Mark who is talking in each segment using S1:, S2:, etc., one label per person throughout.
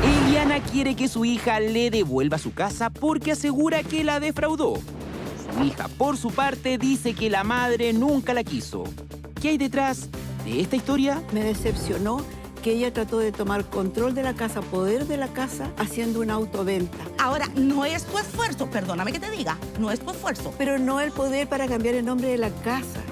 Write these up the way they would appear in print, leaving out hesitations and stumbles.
S1: Eliana quiere que su hija le devuelva su casa porque asegura que la defraudó. Su hija, por su parte, dice que la madre nunca la quiso. ¿Qué hay detrás de esta historia?
S2: Me decepcionó que ella trató de tomar control de la casa, poder de la casa, haciendo una autoventa.
S3: Ahora, no es tu esfuerzo, perdóname que te diga, no es tu esfuerzo.
S2: Pero no el poder para cambiar el nombre de la casa.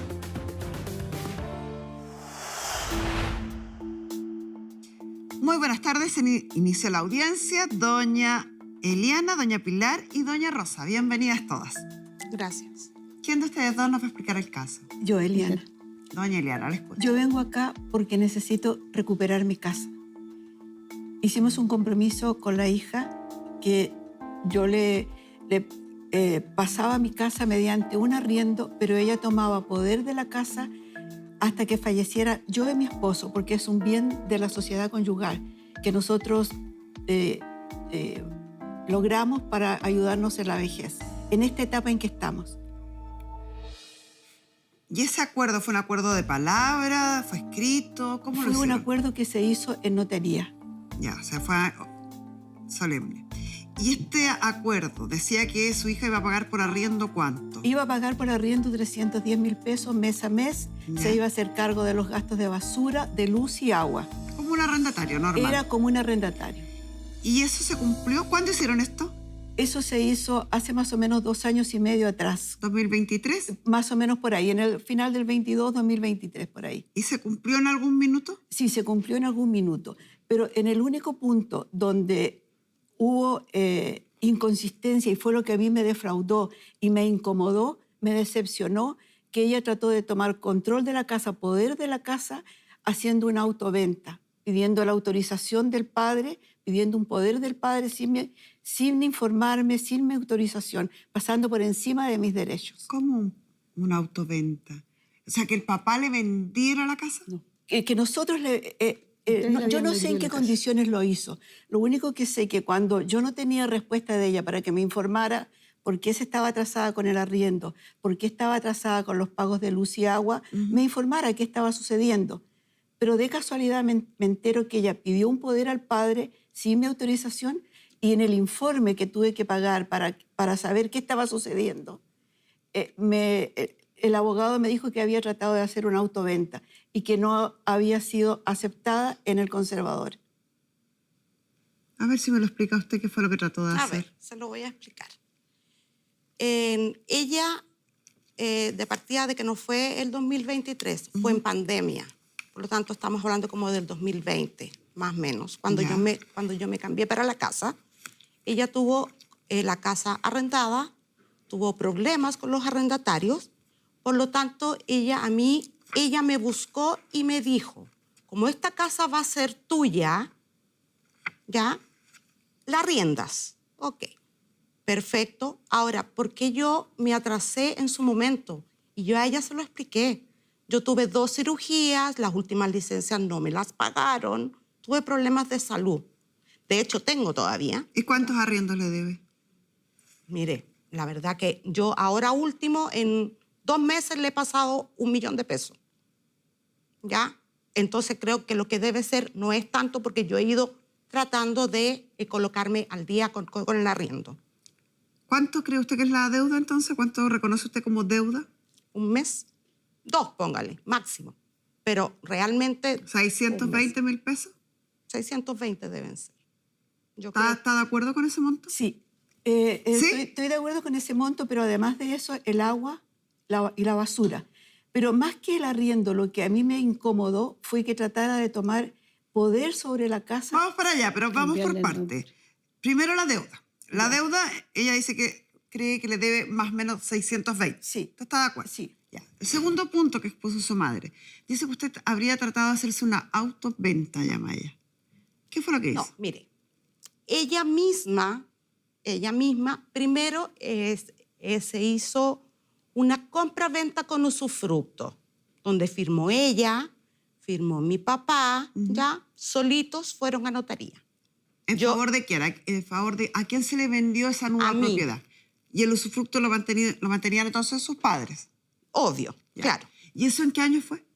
S4: Muy buenas tardes, inicia la audiencia. Doña Eliana, doña Pilar y doña Rosa. Bienvenidas todas.
S3: Gracias.
S4: ¿Quién de ustedes dos nos va a explicar el caso?
S2: Yo, Eliana.
S4: Doña Eliana, la escucho.
S2: Yo vengo acá porque necesito recuperar mi casa. Hicimos un compromiso con la hija que yo le pasaba mi casa mediante un arriendo, pero ella tomaba poder de la casa hasta que falleciera yo y mi esposo, porque es un bien de la sociedad conyugal que nosotros logramos para ayudarnos en la vejez, en esta etapa en que estamos.
S4: ¿Y ese acuerdo fue un acuerdo de palabra? ¿Fue escrito? ¿Cómo lo
S2: Fue un
S4: hicieron?
S2: acuerdo que se hizo en notaría.
S4: Ya, o sea, fue solemne. ¿Y este acuerdo decía que su hija iba a pagar por arriendo cuánto?
S2: Iba a pagar por arriendo 310.000 pesos mes a mes.
S4: Ya.
S2: Se iba a hacer cargo de los gastos de basura, de luz y agua.
S4: Como un arrendatario normal.
S2: Era como un arrendatario.
S4: ¿Y eso se cumplió? ¿Cuándo hicieron esto?
S2: Eso se hizo hace más o menos 2 años y medio atrás.
S4: ¿2023?
S2: Más o menos por ahí, en el final del 22, 2023, por ahí.
S4: ¿Y se cumplió en algún minuto?
S2: Sí, se cumplió en algún minuto. Pero en el único punto donde hubo inconsistencia y fue lo que a mí me defraudó y me incomodó, me decepcionó, que ella trató de tomar control de la casa, poder de la casa, haciendo una autoventa, pidiendo la autorización del padre, pidiendo un poder del padre sin informarme, sin mi autorización, pasando por encima de mis derechos.
S4: ¿Cómo una autoventa? O sea, que el papá le vendiera la casa.
S2: No. Que nosotros yo no sé en qué condiciones lo hizo. Lo único que sé que cuando yo no tenía respuesta de ella para que me informara por qué se estaba atrasada con el arriendo, por qué estaba atrasada con los pagos de luz y agua, me informara qué estaba sucediendo. Pero de casualidad me entero que ella pidió un poder al padre sin mi autorización y en el informe que tuve que pagar para saber qué estaba sucediendo, el abogado me dijo que había tratado de hacer una autoventa y que no había sido aceptada en el conservador.
S4: A ver si me lo explica usted qué fue lo que trató de hacer.
S3: A ver, se lo voy a explicar. Ella, de partida de que no fue el 2023, fue en pandemia. Por lo tanto, estamos hablando como del 2020, más o menos. Cuando yo me cambié para la casa, ella tuvo la casa arrendada, tuvo problemas con los arrendatarios. Por lo tanto, ella me buscó y me dijo, como esta casa va a ser tuya, ¿ya? La arriendas. Ok, perfecto. Ahora, ¿por qué yo me atrasé en su momento? Y yo a ella se lo expliqué. Yo tuve 2 cirugías, las últimas licencias no me las pagaron, tuve problemas de salud. De hecho, tengo todavía.
S4: ¿Y cuántos arriendos le debe?
S3: Mire, la verdad que yo ahora último, en 2 meses le he pasado 1 millón de pesos. ¿Ya? Entonces creo que lo que debe ser no es tanto porque yo he ido tratando de colocarme al día con el arriendo.
S4: ¿Cuánto cree usted que es la deuda entonces? ¿Cuánto reconoce usted como deuda?
S3: 1 mes, 2, póngale, máximo. Pero realmente...
S4: ¿620.000 pesos?
S3: 620 deben ser. Yo creo...
S4: ¿Está de acuerdo con ese monto?
S2: Sí,
S4: ¿Sí?
S2: Estoy de acuerdo con ese monto, pero además de eso, el agua y la basura. Pero más que el arriendo, lo que a mí me incomodó fue que tratara de tomar poder sobre la casa.
S4: Vamos para allá, pero vamos por
S2: Cambiarle el
S4: parte.
S2: nombre.
S4: Primero la deuda. La deuda, ella dice que cree que le debe más o menos 620.
S2: Sí.
S4: ¿Usted está de acuerdo?
S2: Sí.
S4: Ya. El segundo punto que expuso su madre. Dice que usted habría tratado de hacerse una autoventa, llama ella. ¿Qué fue lo que hizo?
S3: No, mire, ella misma, primero se hizo una compra-venta con usufructo, donde firmó ella, firmó mi papá, ya, solitos fueron a notaría.
S4: ¿En favor de quién? ¿En favor de a quién se le vendió esa nueva
S3: A mí.
S4: propiedad? Y el usufructo lo mantenían entonces sus padres.
S3: Obvio,
S4: Ya.
S3: claro.
S4: ¿Y eso en qué año fue?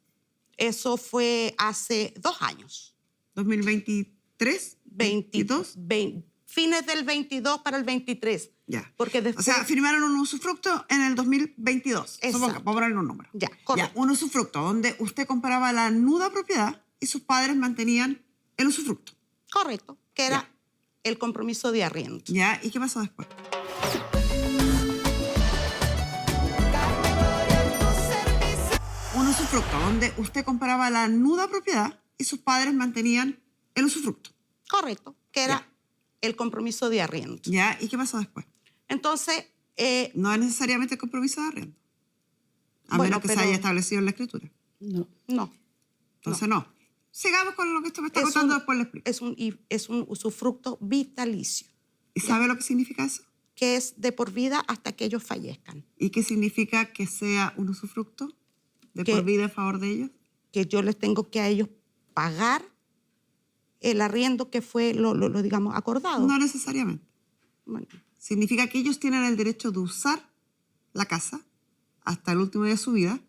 S3: Eso fue hace 2 años.
S4: 2023. 22.
S3: Fines del 22 para el 23.
S4: Ya.
S3: Porque después...
S4: O sea, firmaron un usufructo en el 2022.
S3: Exacto.
S4: Suponga, vamos a ponerle un número.
S3: Ya, correcto.
S4: Un usufructo donde usted compraba la nuda propiedad y sus padres mantenían el usufructo.
S3: Correcto, que era
S4: Ya.
S3: el compromiso de arriendo.
S4: ¿Ya? ¿Y qué pasó después? Un usufructo donde usted compraba la nuda propiedad y sus padres mantenían el usufructo.
S3: Correcto, que era
S4: Ya.
S3: el compromiso de arriendo.
S4: ¿Ya? ¿Y qué pasó después?
S3: Entonces,
S4: No es necesariamente el compromiso de arriendo. A
S3: Bueno,
S4: menos que se
S3: pero-
S4: haya establecido en la escritura.
S2: No.
S3: no.
S4: Entonces no. Sigamos con lo que usted me está
S3: Es
S4: contando,
S3: un-
S4: después le explico.
S3: Es un usufructo vitalicio,
S4: ¿Y sabe lo que significa eso?
S3: que es de por vida hasta que ellos fallezcan.
S4: ¿Y qué significa que sea un usufructo de
S3: Que-
S4: por vida en favor de ellos?
S3: Que yo les tengo que a ellos pagar el arriendo que fue, digamos, acordado.
S4: No necesariamente.
S3: Bueno,
S4: Significa que ellos tienen el derecho de usar la casa hasta el último día de su vida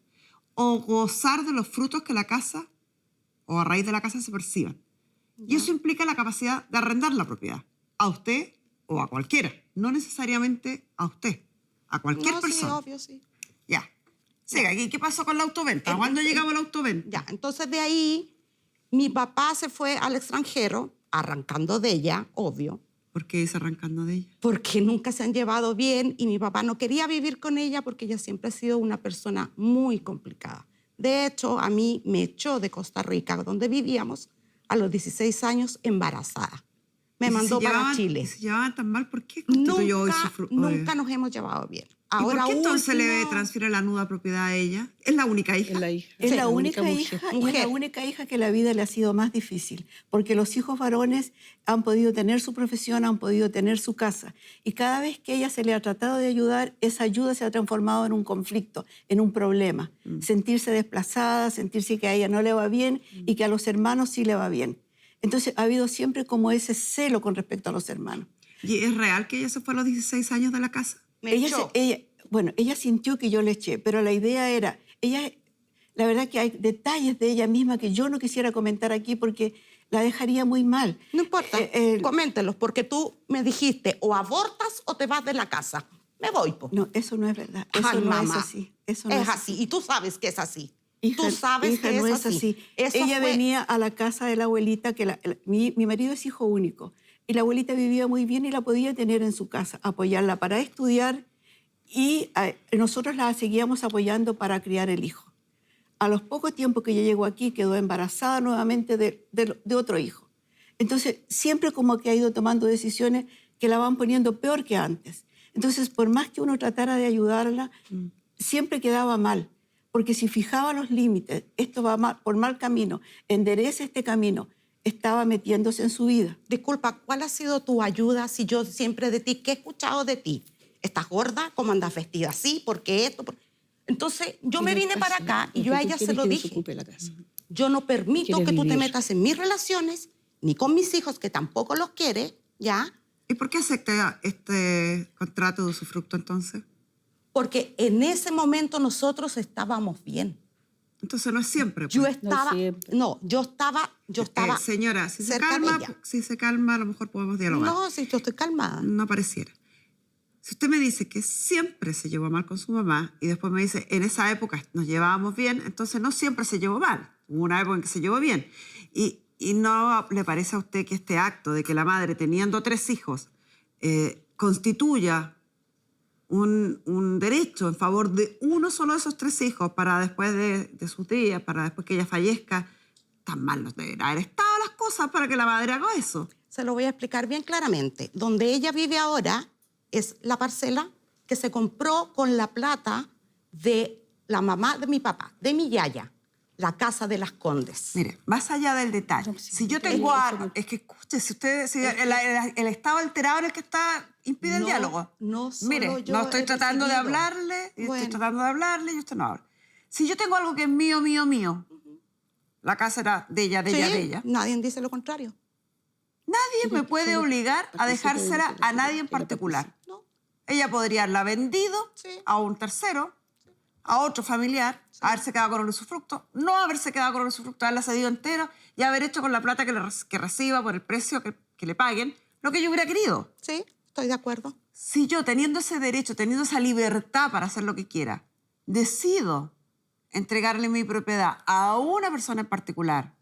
S4: o gozar de los frutos que la casa o a raíz de la casa se perciban. Y eso implica la capacidad de arrendar la propiedad a usted o a cualquiera, no necesariamente a usted, a cualquier
S3: no,
S4: persona.
S3: Sí, obvio, sí.
S4: Ya. Siga, ¿y qué pasó con la autoventa? ¿Cuándo llegamos a la autoventa?
S3: Ya, entonces de ahí mi papá se fue al extranjero, arrancando de ella, obvio,
S4: ¿Por qué dice arrancando de ella?
S3: porque nunca se han llevado bien y mi papá no quería vivir con ella porque ella siempre ha sido una persona muy complicada. De hecho, a mí me echó de Costa Rica, donde vivíamos, a los 16 años embarazada. Me
S4: ¿Y si
S3: mandó
S4: se
S3: para
S4: llevaban-
S3: Chile.
S4: y se llevaban tan mal? ¿Por qué constituyó hoy su
S3: Nunca nos hemos llevado bien.
S4: ¿Y por
S3: Ahora
S4: qué entonces le
S3: último-
S4: transfiere la nuda propiedad a ella? ¿Es la única hija?
S2: Es la hija.
S3: Sí,
S2: la única
S3: mujer.
S2: hija y es
S3: Mujer.
S2: la única hija que la vida le ha sido más difícil, porque los hijos varones han podido tener su profesión, han podido tener su casa. Y cada vez que ella se le ha tratado de ayudar, esa ayuda se ha transformado en un conflicto, en un problema. Sentirse desplazada, sentirse que a ella no le va bien y que a los hermanos sí le va bien. Entonces ha habido siempre como ese celo con respecto a los hermanos.
S4: ¿Y es real que ella se fue a los 16 años de la casa?
S3: Me echó.
S2: Ella sintió que yo le eché, pero la idea era, la verdad que hay detalles de ella misma que yo no quisiera comentar aquí porque la dejaría muy mal.
S3: No importa, coméntelos, porque tú me dijiste o abortas o te vas de la casa. Me voy, po.
S2: No, eso no es verdad. Eso
S3: Ay,
S2: no
S3: mamá.
S2: es así. Eso no
S3: es así. Y tú sabes que es así. Tú sabes
S2: hija,
S3: que
S2: no
S3: es así. Eso
S2: Ella
S3: fue-
S2: venía a la casa de la abuelita, que mi marido es hijo único, y la abuelita vivía muy bien y la podía tener en su casa, apoyarla para estudiar y nosotros la seguíamos apoyando para criar el hijo. A los pocos tiempos que ella llegó aquí, quedó embarazada nuevamente de otro hijo. Entonces, siempre como que ha ido tomando decisiones que la van poniendo peor que antes. Entonces, por más que uno tratara de ayudarla, siempre quedaba mal. Porque si fijaba los límites, esto va por mal camino, enderece este camino, estaba metiéndose en su vida.
S3: Disculpa, ¿cuál ha sido tu ayuda si yo siempre de ti, qué he escuchado de ti? ¿Estás gorda? ¿Cómo andas vestida así? ¿Por qué esto? Entonces, yo me vine para acá y yo a ella se lo dije. Yo no permito
S2: Quiere
S3: que tú te
S2: vivir.
S3: metas en mis relaciones, ni con mis hijos, que tampoco los quiere, ¿ya?
S4: ¿Y por qué acepta este contrato de usufructo entonces?
S3: Porque en ese momento nosotros estábamos bien.
S4: Entonces no es siempre.
S3: Yo
S4: pues.
S3: estaba,
S2: siempre.
S3: no, yo estaba
S4: Señora, si se,
S3: cerca de
S4: calma,
S3: ella.
S4: si se calma, a lo mejor podemos dialogar.
S3: No, sí, yo estoy calmada.
S4: No pareciera. Si usted me dice que siempre se llevó mal con su mamá y después me dice, en esa época nos llevábamos bien, entonces no siempre se llevó mal. Hubo una época en que se llevó bien. ¿Y no le parece a usted que este acto de que la madre, teniendo 3 hijos, constituya un derecho en favor de uno solo de esos 3 hijos para después de sus días, para después que ella fallezca, tan mal no deben haber estado las cosas para que la madre haga eso?
S3: Se lo voy a explicar bien claramente. Donde ella vive ahora es la parcela que se compró con la plata de la mamá de mi papá, de mi yaya, la casa de las Condes.
S4: Mire, más allá del detalle, si yo tengo algo, es que escuche, si usted, si el estado alterado en el que está impide el
S3: No,
S4: diálogo.
S3: no solo
S4: Mire,
S3: yo
S4: no estoy
S3: he
S4: tratando de
S3: recibido.
S4: hablarle, y
S3: Bueno.
S4: estoy tratando de hablarle y usted no habla. Si yo tengo algo que es mío, mío, mío, la casa era de ella, de
S3: Sí,
S4: ella, de ella,
S3: nadie dice lo contrario.
S4: nadie me puede obligar a dejársela a nadie en particular.
S3: No,
S4: Ella podría haberla vendido
S3: Sí.
S4: a un tercero a otro familiar, haberse quedado con el usufructo, no haberse quedado con el usufructo, haberla cedido entero y haber hecho con la plata que reciba por el precio que le paguen lo que yo hubiera querido.
S3: Sí, estoy de acuerdo.
S4: Si yo, teniendo ese derecho, teniendo esa libertad para hacer lo que quiera, decido entregarle mi propiedad a una persona en particular,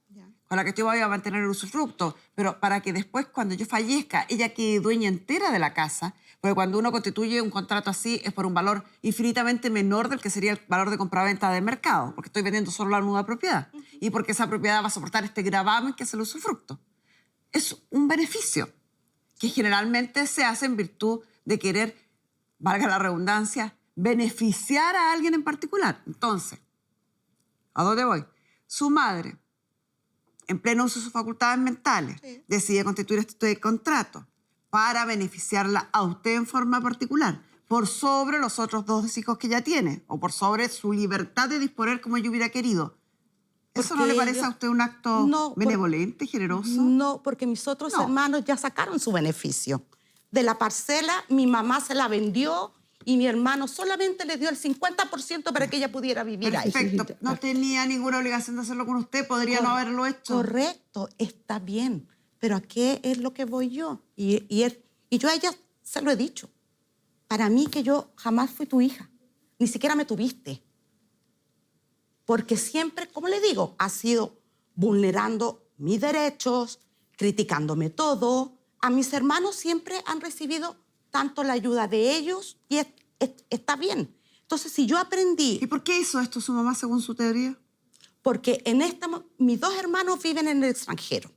S4: con la que yo voy a mantener el usufructo, pero para que después, cuando yo fallezca, ella quede dueña entera de la casa, porque cuando uno constituye un contrato así es por un valor infinitamente menor del que sería el valor de compraventa de mercado, porque estoy vendiendo solo la nueva propiedad y porque esa propiedad va a soportar este gravamen que es el usufructo. Es un beneficio que generalmente se hace en virtud de querer, valga la redundancia, beneficiar a alguien en particular. Entonces, ¿a dónde voy? Su madre, en pleno uso de sus facultades mentales, decide constituir este contrato para beneficiarla a usted en forma particular, por sobre los otros 2 hijos que ella tiene, o por sobre su libertad de disponer como ella hubiera querido. ¿Eso no le parece a usted un acto benevolente, generoso?
S3: No, porque mis otros hermanos ya sacaron su beneficio. De la parcela, mi mamá se la vendió y mi hermano solamente le dio el 50% para que ella pudiera vivir ahí.
S4: Perfecto. No tenía ninguna obligación de hacerlo con usted. Podría no haberlo hecho.
S3: Correcto, está bien. Pero ¿a qué es lo que voy yo? Y yo a ella se lo he dicho. Para mí que yo jamás fui tu hija. Ni siquiera me tuviste. Porque siempre, como le digo, has sido vulnerando mis derechos, criticándome todo. A mis hermanos siempre han recibido tanto la ayuda de ellos y está bien. Entonces, si yo aprendí...
S4: ¿Y por qué hizo esto su mamá según su teoría?
S3: Porque mis 2 hermanos viven en el extranjero.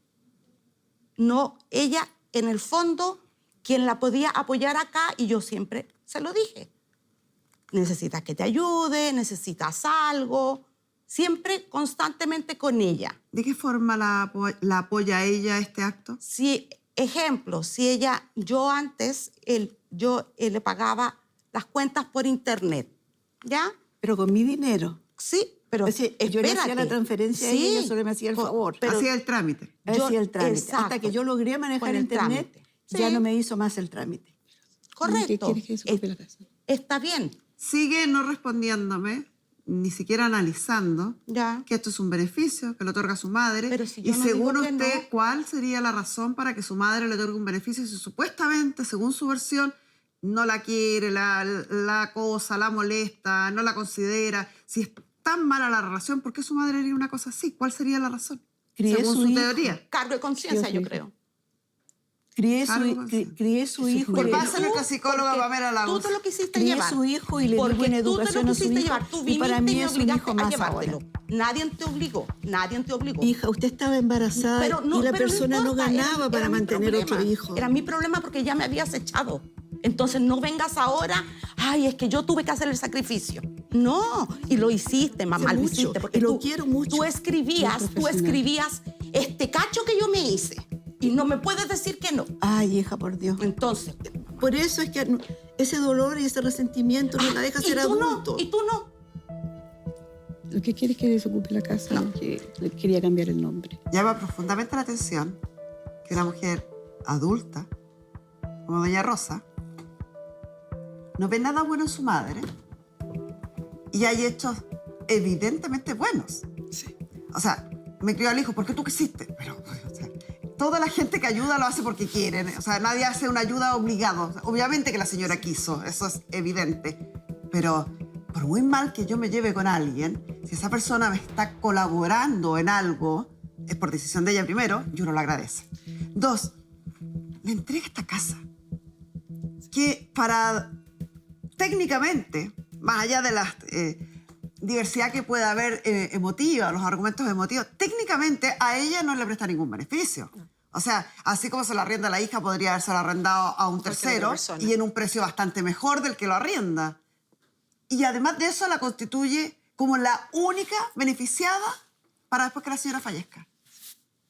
S3: No, ella, en el fondo, quien la podía apoyar acá, y yo siempre se lo dije. Necesitas que te ayude, necesitas algo. Siempre, constantemente con ella.
S4: ¿De qué forma la apoya ella este acto?
S3: Si, ejemplo, si ella, yo antes, yo le pagaba las cuentas por internet, ¿ya?
S2: Pero con mi dinero.
S3: Sí, pero
S2: yo le hacía la transferencia a ella y ella solo me hacía el favor.
S4: Hacía el trámite.
S2: Hacía el trámite.
S3: Exacto.
S2: Hasta que yo logré manejar
S3: Con el
S2: internet,
S3: trámite.
S2: ya
S3: Sí.
S2: no me hizo más el trámite.
S3: Correcto. Está bien.
S4: Sigue no respondiéndome, ni siquiera analizando
S3: Ya.
S4: que esto es un beneficio que le otorga a su madre.
S3: Pero si yo
S4: y
S3: no
S4: según
S3: digo que
S4: usted,
S3: no.
S4: ¿cuál sería la razón para que su madre le otorgue un beneficio si supuestamente, según su versión, no la quiere, la acosa, la molesta, no la considera? Si es tan mala la relación, ¿por qué su madre haría una cosa así? ¿Cuál sería la razón?
S2: Crié
S4: según
S2: su
S4: su
S2: hijo.
S4: teoría.
S3: Cargo de conciencia, yo creo.
S2: Crié
S4: Algo así.
S2: su hijo.
S4: Por
S2: y le-
S4: pasa nuestra psicóloga
S3: porque
S4: Pamela Lagos.
S3: Tú te lo quisiste
S2: Crié
S3: llevar.
S2: su hijo y le di
S3: Porque
S2: buena
S3: tú te lo
S2: educación a su
S3: quisiste
S2: hijo.
S3: llevar. Tú
S2: Y
S3: viniste
S2: para mí
S3: me
S2: es un
S3: obligaste
S2: hijo
S3: a
S2: más
S3: llevártelo.
S2: ahora.
S3: Nadie te obligó. Nadie te obligó.
S2: Hija, usted estaba embarazada
S3: Pero no,
S2: y la
S3: pero
S2: persona no
S3: importa,
S2: ganaba
S3: era
S2: para
S3: mi
S2: mantener
S3: problema.
S2: otro hijo.
S3: Era mi problema porque ya me habías echado. Entonces no vengas ahora, ay, es que yo tuve que hacer el sacrificio. No, y lo hiciste, mamá,
S2: Hace
S3: lo
S2: mucho,
S3: hiciste. Porque
S2: y lo quiero mucho.
S3: Tú escribías este cacho que yo me hice. Y no me puedes decir que no.
S2: Ay, hija, por Dios.
S3: Entonces,
S2: Por eso es que ese dolor y ese resentimiento no la deja ser
S3: y tú
S2: adulto.
S3: no, y tú no.
S5: Lo que quiere es que desocupe la casa, que le quería cambiar el nombre.
S4: Llama profundamente la atención que una mujer adulta, como doña Rosa, no ve nada bueno en su madre y hay hechos evidentemente buenos.
S5: Sí.
S4: O sea, me crió al hijo porque tú quisiste, pero o sea, toda la gente que ayuda lo hace porque quieren. O sea, nadie hace una ayuda obligado. Obviamente que la señora quiso, eso es evidente. Pero por muy mal que yo me lleve con alguien, si esa persona me está colaborando en algo, es por decisión de ella primero, y uno lo agradece. 2, le entrega esta casa. Que para, técnicamente, más allá de la diversidad que pueda haber emotiva, los argumentos emotivos, técnicamente a ella no le presta ningún beneficio. O sea, así como se lo arrienda a la hija, podría haberse lo arrendado a un tercero y en un precio bastante mejor del que lo arrienda. Y además de eso la constituye como la única beneficiada para después que la señora fallezca.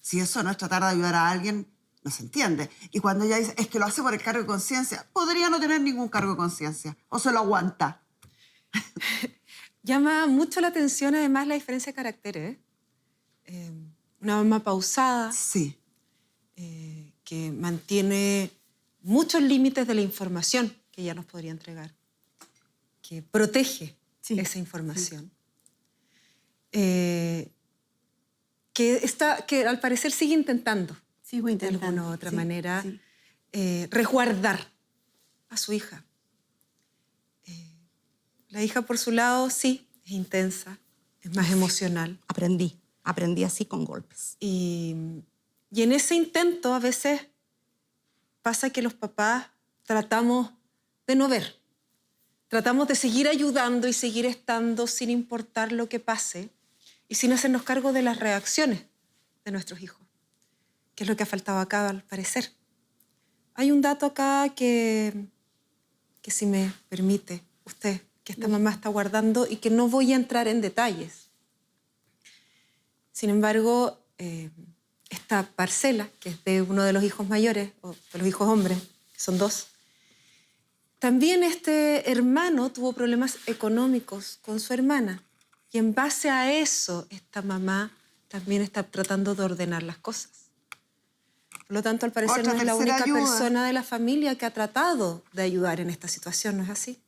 S4: Si eso no es tratar de ayudar a alguien, no se entiende. Y cuando ella dice, es que lo hace por el cargo de conciencia, podría no tener ningún cargo de conciencia. O se lo aguanta.
S6: Llama mucho la atención además la diferencia de caracteres. Una mamá pausada,
S4: Sí.
S6: que mantiene muchos límites de la información que ella nos podría entregar, que protege
S2: Sí,
S6: esa información. Que al parecer sigue intentando,
S2: sigo
S6: de
S2: intentando.
S6: alguna u otra
S2: sí,
S6: manera,
S2: sí.
S6: resguardar a su hija. La hija, por su lado, sí, es intensa, es más emocional.
S3: Aprendí así con golpes.
S6: Y en ese intento a veces pasa que los papás tratamos de no ver. Tratamos de seguir ayudando y seguir estando sin importar lo que pase y sin hacernos cargo de las reacciones de nuestros hijos, que es lo que ha faltado acá al parecer. Hay un dato acá que si me permite usted, que esta mamá está guardando y que no voy a entrar en detalles. Sin embargo, esta parcela, que es de uno de los hijos mayores, o de los hijos hombres, que son 2, también este hermano tuvo problemas económicos con su hermana. Y en base a eso, esta mamá también está tratando de ordenar las cosas. Por lo tanto, al parecer
S4: Otra
S6: no es la
S4: tercera
S6: única
S4: ayuda.
S6: persona de la familia que ha tratado de ayudar en esta situación, ¿no es así?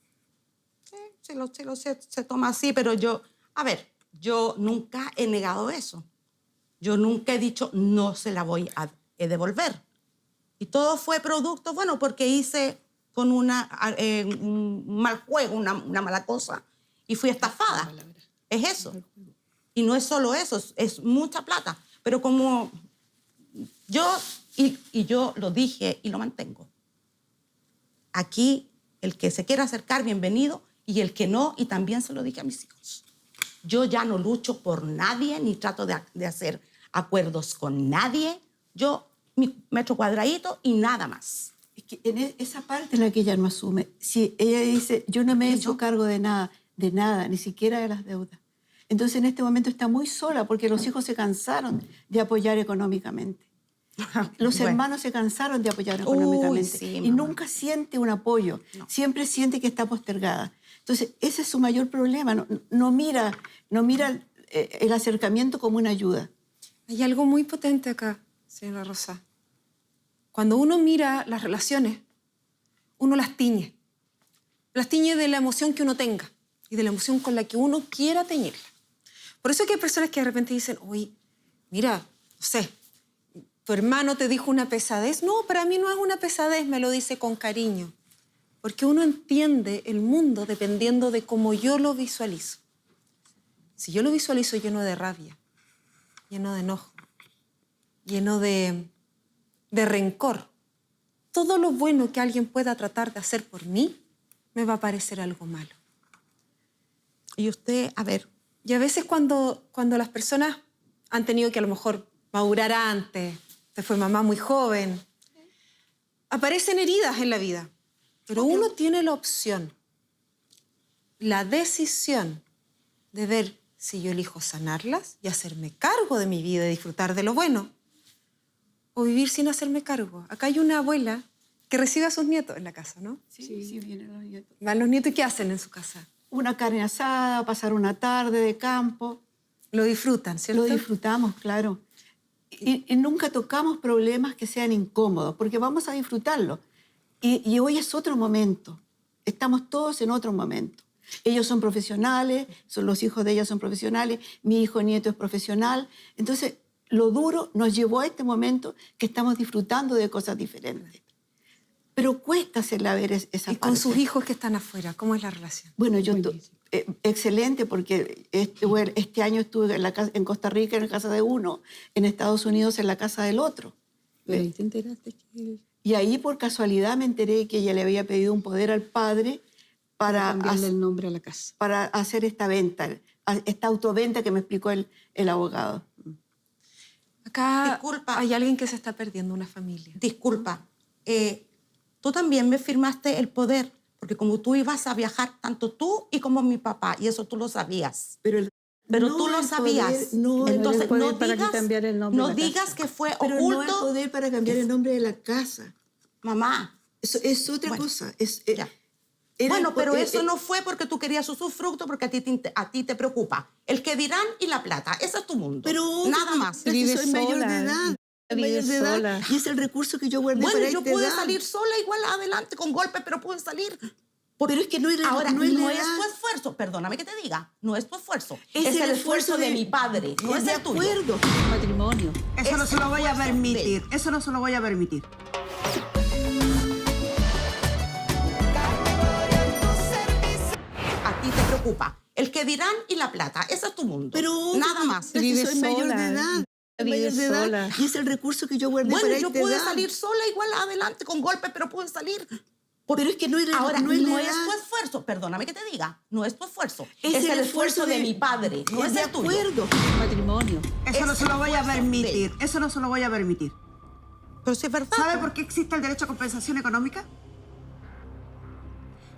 S3: Se toma así, pero yo nunca he negado eso. Yo nunca he dicho, no se la voy a devolver. Y todo fue producto, bueno, porque hice con un mal juego, una mala cosa, y fui estafada. Es eso. Y no es solo eso, es mucha plata. Pero como yo, y yo lo dije y lo mantengo, aquí el que se quiera acercar, bienvenido, y el que no, y también se lo dije a mis hijos. Yo ya no lucho por nadie, ni trato de hacer acuerdos con nadie. Yo, mi metro cuadradito y nada más.
S2: Es que en esa parte es la que ella no asume. Si ella dice, yo no me he hecho cargo de nada, ni siquiera de las deudas. Entonces en este momento está muy sola porque los hijos se cansaron de apoyar económicamente. Los
S3: Bueno.
S2: hermanos se cansaron de apoyar económicamente.
S3: sí,
S2: y
S3: mamá.
S2: nunca siente un apoyo. Siempre siente que está postergada. Entonces ese es su mayor problema. No mira el acercamiento como una ayuda.
S6: Hay algo muy potente acá, señora Rosa. Cuando uno mira las relaciones, uno las tiñe. Las tiñe de la emoción que uno tenga y de la emoción con la que uno quiera teñirla. Por eso es que hay personas que de repente dicen, oye, mira, no sé, tu hermano te dijo una pesadez. No, para mí no es una pesadez, me lo dice con cariño. Porque uno entiende el mundo dependiendo de cómo yo lo visualizo. Si yo lo visualizo lleno de rabia, lleno de enojo, lleno de rencor, todo lo bueno que alguien pueda tratar de hacer por mí me va a parecer algo malo.
S3: Y usted, a ver,
S6: Y a veces cuando las personas han tenido que a lo mejor madurar antes, te fue mamá muy joven, aparecen heridas en la vida, pero uno tiene la opción, la decisión de ver si yo elijo sanarlas y hacerme cargo de mi vida y disfrutar de lo bueno, o vivir sin hacerme cargo. Acá hay una abuela que recibe a sus nietos en la casa, ¿no?
S2: Sí, vienen los nietos.
S6: Van los nietos y ¿qué hacen en su casa?
S2: Una carne asada, pasar una tarde de campo.
S6: Lo disfrutan, ¿cierto?
S2: Lo disfrutamos, claro. Y nunca tocamos problemas que sean incómodos, porque vamos a disfrutarlo. Y hoy es otro momento. Estamos todos en otro momento. Ellos son profesionales, los hijos de ella son profesionales, mi hijo nieto es profesional. Entonces, lo duro nos llevó a este momento que estamos disfrutando de cosas diferentes. Pero cuesta hacerla ver esa
S6: Y
S2: parte.
S6: con sus hijos que están afuera, ¿cómo es la relación?
S2: Bueno, excelente, porque este año estuve en Costa Rica en la casa de uno, en Estados Unidos en la casa del otro.
S5: Pero ahí te enteraste que
S2: Y ahí por casualidad me enteré que ella le había pedido un poder al padre para
S5: cambiarle el nombre a la casa.
S2: para hacer esta venta, esta autoventa que me explicó el abogado.
S6: Acá
S3: Disculpa.
S6: hay alguien que se está perdiendo, una familia.
S3: disculpa, tú también me firmaste el poder, porque como tú ibas a viajar, tanto tú y como mi papá, y eso tú lo sabías.
S2: Pero no
S3: Tú lo
S2: el
S3: sabías.
S2: poder, no,
S3: Entonces,
S5: el poder
S3: no
S5: para
S3: digas,
S5: cambiar el nombre
S3: no
S5: de la
S3: digas
S5: casa.
S3: que fue
S2: pero no el
S3: oculto.
S2: poder para cambiar el nombre de la casa.
S3: Mamá,
S2: Eso es otra
S3: Bueno,
S2: cosa.
S3: ya.
S2: Era
S3: bueno,
S2: el
S3: pero
S2: poder-
S3: eso no fue porque tú querías usufructo, porque a ti te preocupa. El que dirán y la plata, ese es tu mundo.
S2: Pero
S3: nada más.
S2: yo
S5: Vive
S2: soy mayor de
S5: sola,
S2: edad. Soy
S5: vive
S2: mayor de edad,
S5: sola.
S2: y es el recurso que yo guardé
S3: Bueno,
S2: para
S3: yo
S2: esta
S3: pude
S2: edad.
S3: salir sola igual adelante con golpes, pero pude salir.
S2: Pero es que no es
S3: Ahora,
S2: no
S3: no
S2: es
S3: es,
S2: la edad.
S3: tu esfuerzo, perdóname que te diga, no es tu esfuerzo.
S2: Es
S3: el esfuerzo de mi padre, no es
S2: de
S3: el tuyo.
S2: acuerdo.
S5: Matrimonio.
S4: Eso no
S3: Es
S4: se lo voy a
S3: esfuerzo
S4: permitir. Eso no se lo voy a permitir.
S3: A ti te preocupa el que dirán y la plata. Ese es tu mundo.
S2: Pero
S3: nada más.
S2: si
S5: Vive
S2: soy mayor de
S5: sola,
S2: edad.
S5: vive
S2: Mayor de edad,
S5: sola.
S2: y es el recurso que yo guardé
S3: Bueno,
S2: para
S3: yo
S2: esta
S3: pude
S2: edad.
S3: salir sola igual adelante con golpes, pero pude salir.
S2: Pero es que no es la
S3: Ahora,
S2: no es, la
S3: es
S2: edad.
S3: tu esfuerzo, perdóname que te diga, no es tu esfuerzo.
S2: Es
S3: el esfuerzo de mi padre, no es
S2: de
S3: el tuyo.
S2: acuerdo.
S5: Matrimonio.
S4: Eso no
S3: Es
S4: se lo voy a
S3: esfuerzo
S4: permitir. Eso no se lo voy a permitir.
S3: Pero si es verdad.
S4: ¿Sabe por qué existe el derecho a compensación económica?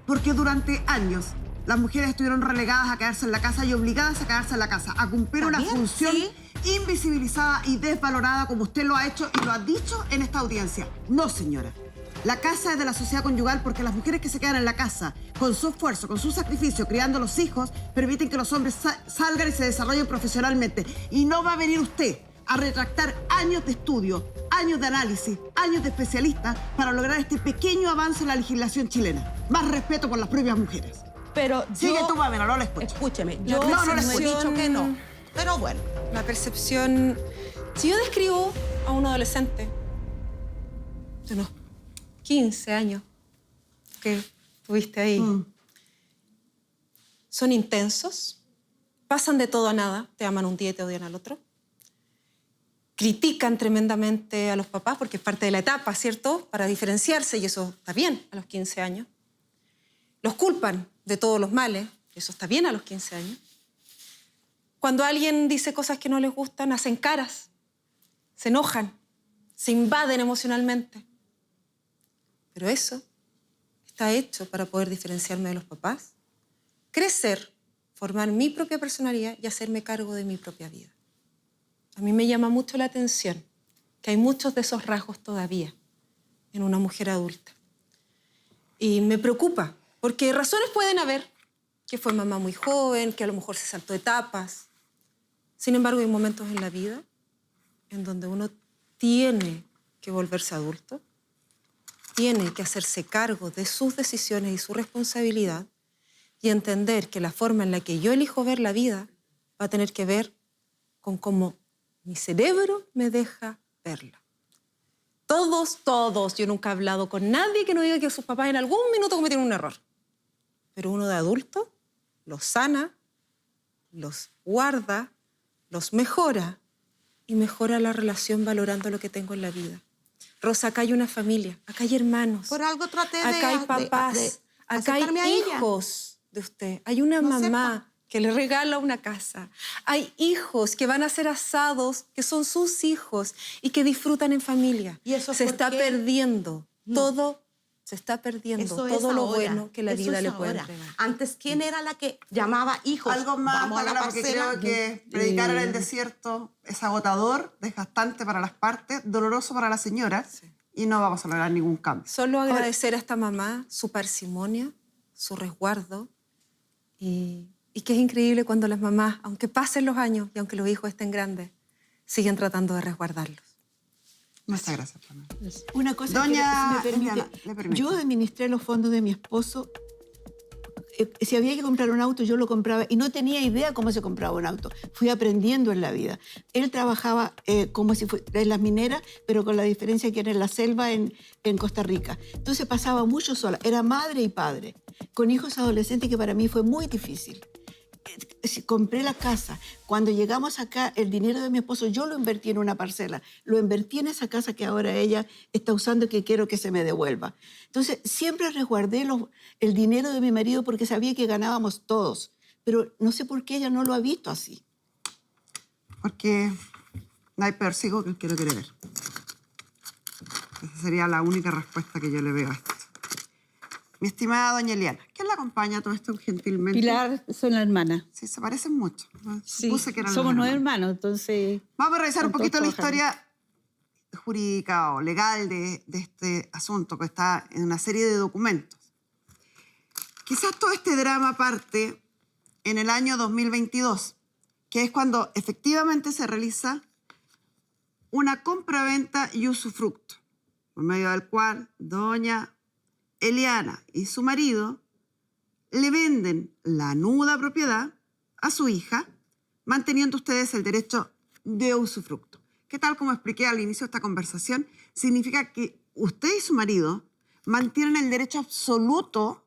S4: Porque durante años las mujeres estuvieron relegadas a quedarse en la casa y obligadas a quedarse en la casa, a cumplir una
S3: Está bien,
S4: función
S3: sí.
S4: invisibilizada y desvalorada como usted lo ha hecho y lo ha dicho en esta audiencia. No, señora. La casa es de la sociedad conyugal porque las mujeres que se quedan en la casa, con su esfuerzo, con su sacrificio, criando a los hijos, permiten que los hombres salgan y se desarrollen profesionalmente. Y no va a venir usted a retractar años de estudio, años de análisis, años de especialistas para lograr este pequeño avance en la legislación chilena. Más respeto por las propias mujeres.
S3: Pero
S4: Sigue
S3: yo...
S4: tú, Pamela, no la escucho.
S3: Escúcheme,
S6: La
S3: yo no le he
S6: percepción-
S3: dicho que no. Pero bueno.
S6: La percepción... Si yo describo a un adolescente de unos 15 años que tuviste ahí, son intensos, pasan de todo a nada, te aman un día y te odian al otro, critican tremendamente a los papás porque es parte de la etapa, ¿cierto? Para diferenciarse, y eso está bien a los 15 años. Los culpan de todos los males, eso está bien a los 15 años. Cuando alguien dice cosas que no les gustan, hacen caras, se enojan, se invaden emocionalmente. Pero eso está hecho para poder diferenciarme de los papás, crecer, formar mi propia personalidad y hacerme cargo de mi propia vida. A mí me llama mucho la atención que hay muchos de esos rasgos todavía en una mujer adulta. Y me preocupa, porque razones pueden haber, que fue mamá muy joven, que a lo mejor se saltó etapas. Sin embargo, hay momentos en la vida en donde uno tiene que volverse adulto, tiene que hacerse cargo de sus decisiones y su responsabilidad y entender que la forma en la que yo elijo ver la vida va a tener que ver con cómo mi cerebro me deja verla. Todos, yo nunca he hablado con nadie que no diga que sus papás en algún minuto cometieron un error. Pero uno de adulto los sana, los guarda, los mejora y mejora la relación valorando lo que tengo en la vida. Rosa, acá hay una familia, acá hay hermanos.
S3: Por algo traté de...
S6: Acá hay papás, acá hay
S3: acercarme a ella.
S6: hijos de usted. Hay una
S3: No
S6: mamá que le regala una casa. Hay hijos que van a hacer asados, que son sus hijos y que disfrutan en familia.
S3: ¿Y eso
S6: se
S3: por
S6: está
S3: qué?
S6: perdiendo.
S3: No.
S6: Todo se está perdiendo.
S3: Eso es
S6: Todo lo
S3: ahora.
S6: bueno que la
S3: Eso
S6: vida
S3: es
S6: le puede
S3: ahora.
S6: entregar.
S3: Antes, ¿quién era la que llamaba hijos?
S4: Algo más,
S3: Vamos a la
S4: Pamela, porque
S3: parcela.
S4: creo que predicar en el desierto es agotador, desgastante para las partes, doloroso para la señora y no vamos a lograr ningún cambio.
S6: Solo agradecer a esta mamá su parsimonia, su resguardo y que es increíble cuando las mamás, aunque pasen los años y aunque los hijos estén grandes, siguen tratando de resguardarlos.
S4: Muchas gracias, Pamela.
S2: Una cosa
S4: Doña
S2: que, si me
S4: Eliana,
S2: permite,
S4: le permito.
S2: yo administré los fondos de mi esposo. Si había que comprar un auto, yo lo compraba y no tenía idea cómo se compraba un auto. Fui aprendiendo en la vida. Él trabajaba como si fuera en las mineras, pero con la diferencia que era en la selva en Costa Rica. Entonces pasaba mucho sola. Era madre y padre, con hijos adolescentes que para mí fue muy difícil. Compré la casa. Cuando llegamos acá, el dinero de mi esposo yo lo invertí en una parcela. Lo invertí en esa casa que ahora ella está usando y que quiero que se me devuelva. Entonces, siempre resguardé el dinero de mi marido porque sabía que ganábamos todos. Pero no sé por qué ella no lo ha visto así.
S4: Porque no hay peor ciego que el que no quiere ver. Esa sería la única respuesta que yo le veo a esto. Mi estimada doña Eliana, ¿quién la acompaña a todo esto gentilmente?
S5: Pilar son las hermanas.
S4: Sí, se parecen mucho.
S5: Sí,
S4: Supuse que eran
S5: somos
S4: las
S5: 9
S4: hermanas.
S5: hermanos, entonces...
S4: Vamos a revisar un
S5: Todos
S4: poquito la
S5: trabajamos.
S4: historia jurídica o legal de este asunto que está en una serie de documentos. Quizás todo este drama parte en el año 2022, que es cuando efectivamente se realiza una compraventa y usufructo, por medio del cual doña Eliana y su marido le venden la nuda propiedad a su hija, manteniendo ustedes el derecho de usufructo. Que tal como expliqué al inicio de esta conversación, significa que usted y su marido mantienen el derecho absoluto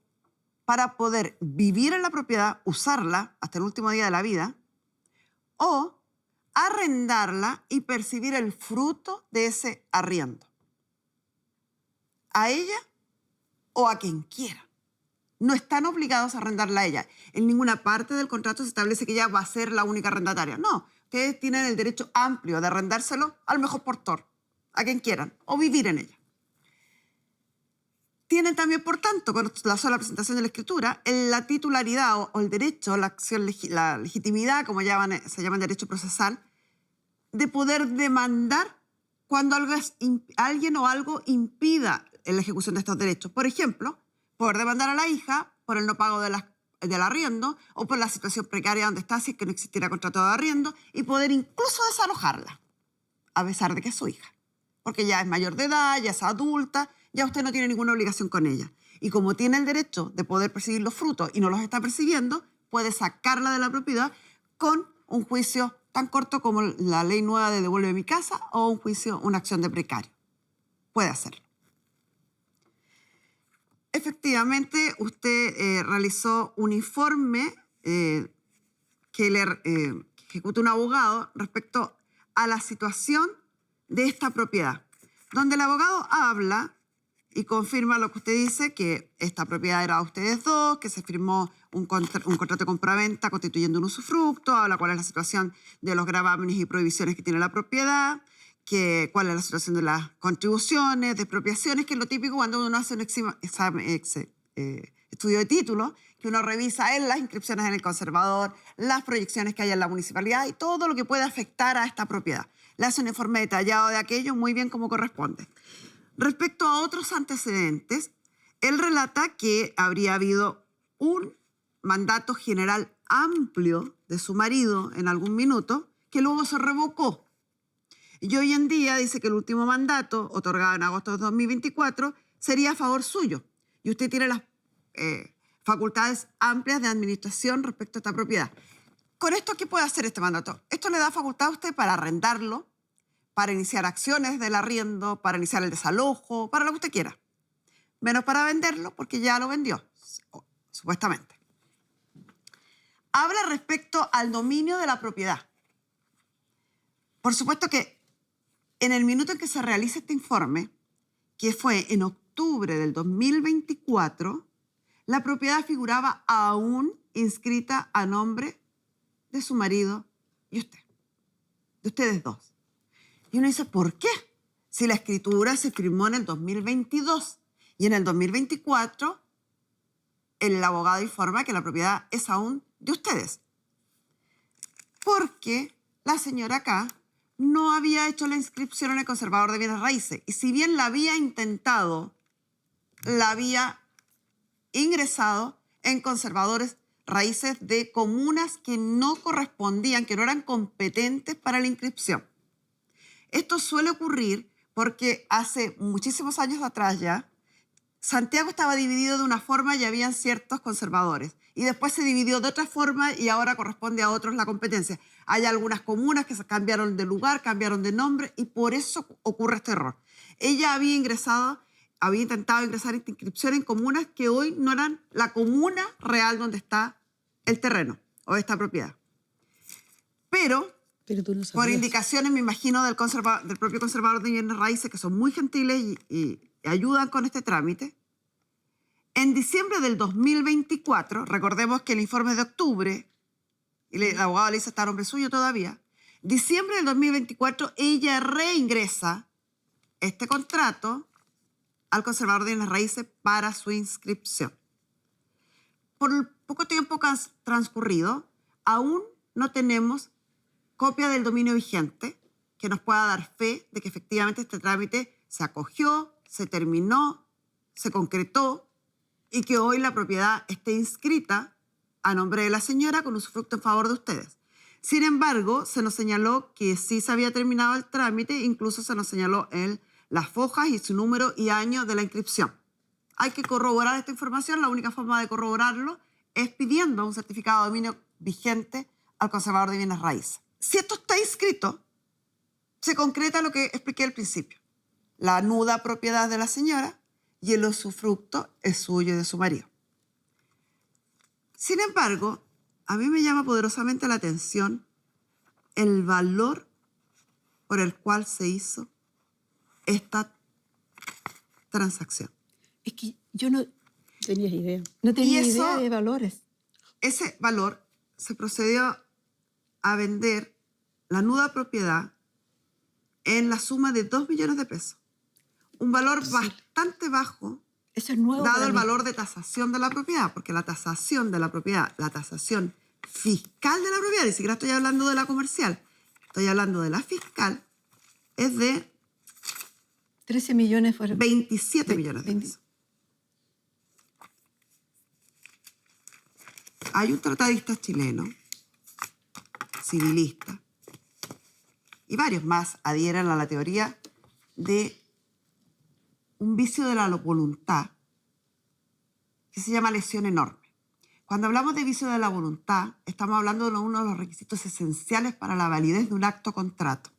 S4: para poder vivir en la propiedad, usarla hasta el último día de la vida, o arrendarla y percibir el fruto de ese arriendo. A ella o a quien quiera. No están obligados a arrendarla a ella. En ninguna parte del contrato se establece que ella va a ser la única arrendataria. No, ustedes tienen el derecho amplio de arrendárselo al mejor postor, a quien quieran, o vivir en ella. Tienen también, por tanto, con la sola presentación de la escritura, la titularidad o el derecho, la acción, la legitimidad, como se llama en derecho procesal, de poder demandar cuando alguien o algo impida la ejecución de estos derechos. Por ejemplo, poder demandar a la hija por el no pago del arriendo o por la situación precaria donde está, si es que no existiera contrato de arriendo, y poder incluso desalojarla, a pesar de que es su hija. Porque ya es mayor de edad, ya es adulta, ya usted no tiene ninguna obligación con ella. Y como tiene el derecho de poder percibir los frutos y no los está percibiendo, puede sacarla de la propiedad con un juicio tan corto como la ley nueva de Devuelve mi casa o un juicio, una acción de precario. Puede hacerlo. Efectivamente, usted realizó un informe que ejecuta un abogado respecto a la situación de esta propiedad, donde el abogado habla y confirma lo que usted dice, que esta propiedad era de ustedes dos, que se firmó un contrato de compraventa constituyendo un usufructo, habla cuál es la situación de los gravámenes y prohibiciones que tiene la propiedad, cuál es la situación de las contribuciones, de expropiaciones, que es lo típico cuando uno hace un estudio de título, que uno revisa en las inscripciones en el conservador, las proyecciones que hay en la municipalidad y todo lo que puede afectar a esta propiedad. Le hace un informe detallado de aquello muy bien como corresponde. Respecto a otros antecedentes, él relata que habría habido un mandato general amplio de su marido en algún minuto que luego se revocó. Y hoy en día dice que el último mandato, otorgado en agosto de 2024, sería a favor suyo. Y usted tiene las facultades amplias de administración respecto a esta propiedad. ¿Con esto qué puede hacer este mandato? Esto le da facultad a usted para arrendarlo, para iniciar acciones del arriendo, para iniciar el desalojo, para lo que usted quiera. Menos para venderlo, porque ya lo vendió, supuestamente. Habla respecto al dominio de la propiedad. Por supuesto que en el minuto en que se realiza este informe, que fue en octubre del 2024, la propiedad figuraba aún inscrita a nombre de su marido y usted, de ustedes dos. Y uno dice, ¿por qué? Si la escritura se firmó en el 2022 y en el 2024 el abogado informa que la propiedad es aún de ustedes. Porque la señora acá no había hecho la inscripción en el conservador de bienes raíces. Y si bien la había intentado, la había ingresado en conservadores raíces de comunas que no correspondían, que no eran competentes para la inscripción. Esto suele ocurrir porque hace muchísimos años atrás ya, Santiago estaba dividido de una forma y habían ciertos conservadores. Y después se dividió de otra forma y ahora corresponde a otros la competencia. Hay algunas comunas que se cambiaron de lugar, cambiaron de nombre y por eso ocurre este error. Ella había intentado ingresar esta inscripción en comunas que hoy no eran la comuna real donde está el terreno o esta propiedad. Pero
S5: tú no
S4: por
S5: sabías.
S4: indicaciones, me imagino, del propio conservador de bienes raíces, que son muy gentiles y ayudan con este trámite, en diciembre del 2024, recordemos que el informe es de octubre, y el abogado le dice está a nombre suyo todavía, diciembre del 2024, ella reingresa este contrato al conservador de bienes raíces para su inscripción. Por el poco tiempo que ha transcurrido, aún no tenemos copia del dominio vigente que nos pueda dar fe de que efectivamente este trámite se acogió, se terminó, se concretó y que hoy la propiedad esté inscrita a nombre de la señora con usufructo en favor de ustedes. Sin embargo, se nos señaló que sí se había terminado el trámite, incluso se nos señaló las fojas y su número y año de la inscripción. Hay que corroborar esta información, la única forma de corroborarlo expidiendo un certificado de dominio vigente al conservador de bienes raíces. Si esto está inscrito, se concreta lo que expliqué al principio. La nuda propiedad de la señora y el usufructo es suyo y de su marido. Sin embargo, a mí me llama poderosamente la atención el valor por el cual se hizo esta transacción.
S2: Es que yo no
S5: Tenías idea.
S2: tenía
S4: Y eso-
S2: idea de valores.
S4: Ese valor se procedió a vender la nuda propiedad en la suma de 2 millones de pesos. Un valor bastante bajo,
S2: Eso es nuevo
S4: dado
S2: para
S4: el
S2: mí.
S4: valor de tasación de la propiedad, porque la tasación de la propiedad, la tasación fiscal de la propiedad, ni siquiera estoy hablando de la comercial, estoy hablando de la fiscal, es de
S2: 13 millones fueron.
S4: 27 millones de
S2: 20.
S4: pesos. Hay un tratadista chileno, civilista, y varios más adhieren a la teoría de un vicio de la voluntad que se llama lesión enorme. Cuando hablamos de vicio de la voluntad, estamos hablando de uno de los requisitos esenciales para la validez de un acto contrato.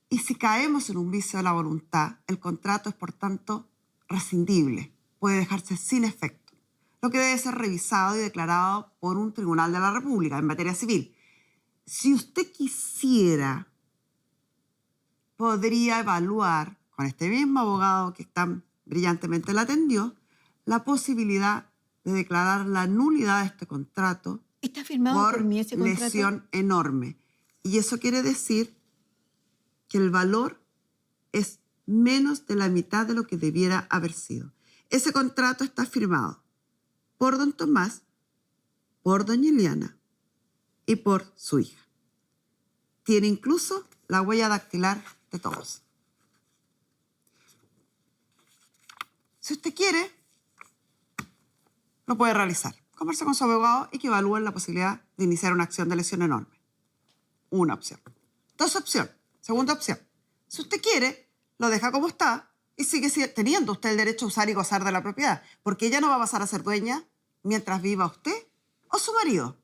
S4: Y si caemos en un vicio de la voluntad, el contrato es, por tanto, rescindible, puede dejarse sin efecto, lo que debe ser revisado y declarado por un tribunal de la República en materia civil. Si usted quisiera, podría evaluar con este mismo abogado que tan brillantemente la atendió, la posibilidad de declarar la nulidad de este contrato
S2: ¿Está firmado por mí ese contrato?
S4: lesión enorme. Y eso quiere decir que el valor es menos de la mitad de lo que debiera haber sido. Ese contrato está firmado por don Tomás, por doña Iliana y por su hija. Tiene incluso la huella dactilar de todos. Si usted quiere, lo puede realizar. Converse con su abogado y que evalúen la posibilidad de iniciar una acción de lesión enorme. Una opción. Dos opciones. Segunda opción. Si usted quiere, lo deja como está y sigue teniendo usted el derecho a usar y gozar de la propiedad, porque ella no va a pasar a ser dueña mientras viva usted o su marido.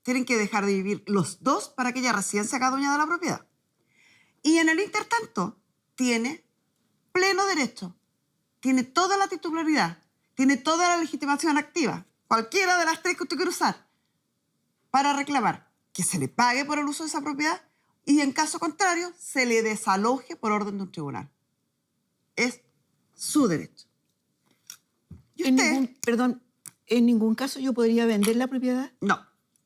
S4: Tienen que dejar de vivir los dos para que ella recién se haga dueña de la propiedad. Y en el intertanto, tiene pleno derecho, tiene toda la titularidad, tiene toda la legitimación activa, cualquiera de las tres que usted quiera usar, para reclamar que se le pague por el uso de esa propiedad y, en caso contrario, se le desaloje por orden de un tribunal. Es su derecho. Y usted,
S2: ¿En ningún caso yo podría vender la propiedad?
S4: no.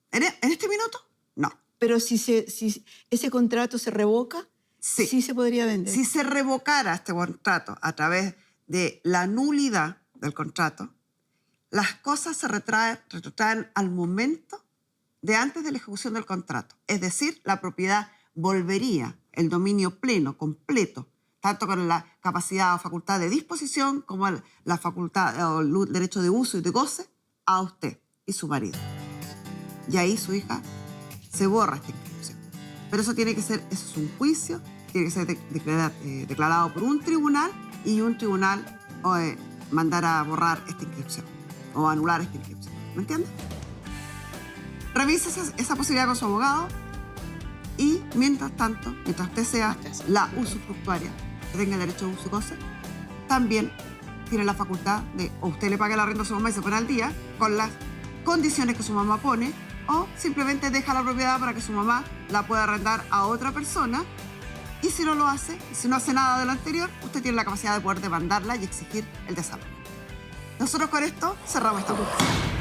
S4: En este minuto, no.
S2: Pero si ese contrato se revoca,
S4: Sí.
S2: sí se podría vender.
S4: Si se revocara este contrato a través de la nulidad del contrato, las cosas se retrotraen al momento de antes de la ejecución del contrato. Es decir, la propiedad volvería el dominio pleno, completo, tanto con la capacidad o facultad de disposición como la facultad o el derecho de uso y de goce a usted y su marido. Y ahí su hija se borra esta inscripción. Pero eso es un juicio, tiene que ser declarado por un tribunal y un tribunal mandar a borrar esta inscripción o anular esta inscripción. ¿Me entiende? Revise esa posibilidad con su abogado y, mientras tanto, mientras usted sea la usufructuaria que tenga el derecho de uso y goce, también tiene la facultad de o usted le pague el arriendo a su mamá y se pone al día con las condiciones que su mamá pone, o simplemente deja la propiedad para que su mamá la pueda arrendar a otra persona. Y si no lo hace, si no hace nada de lo anterior, usted tiene la capacidad de poder demandarla y exigir el desalojo. Nosotros con esto cerramos esta conversación.